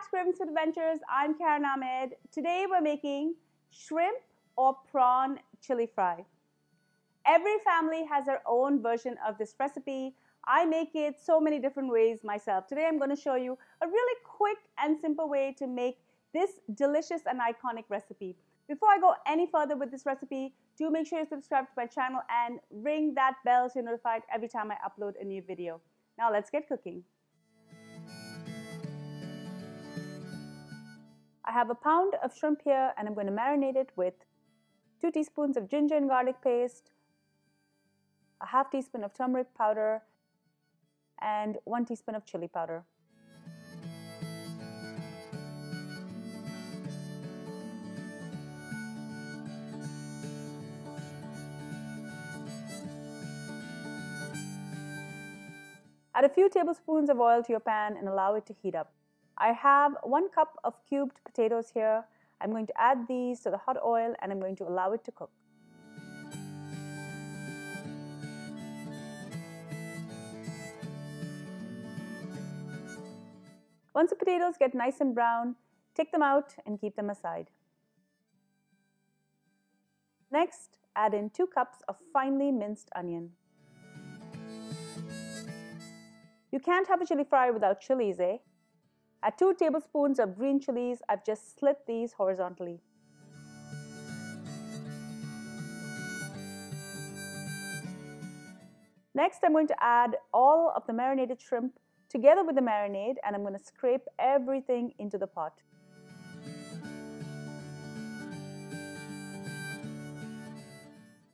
to Cravings Food Adventures. I'm Karen Ahmed. Today we're making shrimp or prawn chili fry. Every family has their own version of this recipe. I make it so many different ways myself. Today I'm going to show you a really quick and simple way to make this delicious and iconic recipe. Before I go any further with this recipe, do make sure you subscribe to my channel and ring that bell so you're notified every time I upload a new video. Now let's get cooking. I have a pound of shrimp here and I'm going to marinate it with 2 teaspoons of ginger and garlic paste, a half teaspoon of turmeric powder, and 1 teaspoon of chili powder. Add a few tablespoons of oil to your pan and allow it to heat up. I have 1 cup of cubed potatoes here. I'm going to add these to the hot oil and I'm going to allow it to cook. Once the potatoes get nice and brown, take them out and keep them aside. Next, add in 2 cups of finely minced onion. You can't have a chili fry without chilies, eh? Add 2 tablespoons of green chilies. I've just slit these horizontally. Next, I'm going to add all of the marinated shrimp together with the marinade and I'm going to scrape everything into the pot.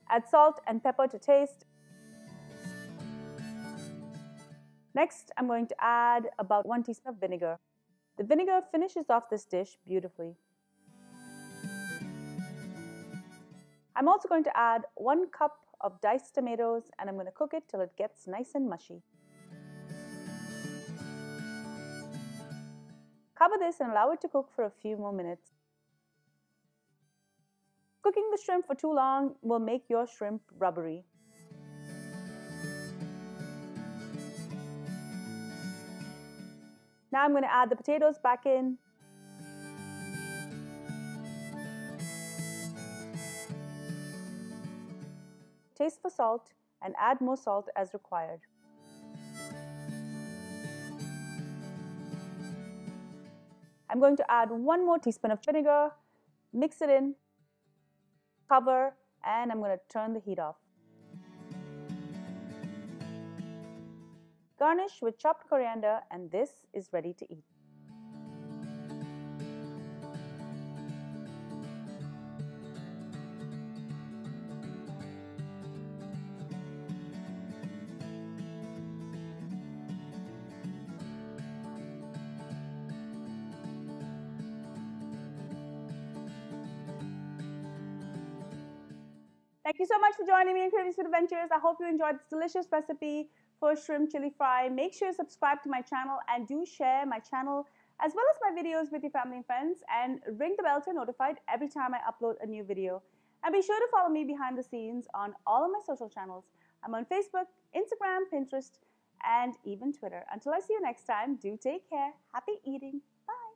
Add salt and pepper to taste. Next, I'm going to add about 1 teaspoon of vinegar. The vinegar finishes off this dish beautifully. I'm also going to add 1 cup of diced tomatoes and I'm going to cook it till it gets nice and mushy. Cover this and allow it to cook for a few more minutes. Cooking the shrimp for too long will make your shrimp rubbery. Now I'm going to add the potatoes back in. Taste for salt and add more salt as required. I'm going to add 1 more teaspoon of vinegar, mix it in, cover, and I'm going to turn the heat off. Garnish with chopped coriander and this is ready to eat. Thank you so much for joining me in Cravings Food Adventures. I hope you enjoyed this delicious recipe for shrimp chili fry. Make sure you subscribe to my channel and do share my channel as well as my videos with your family and friends and ring the bell to be notified every time I upload a new video. And be sure to follow me behind the scenes on all of my social channels. I'm on Facebook, Instagram, Pinterest, and even Twitter. Until I see you next time, do take care. Happy eating. Bye.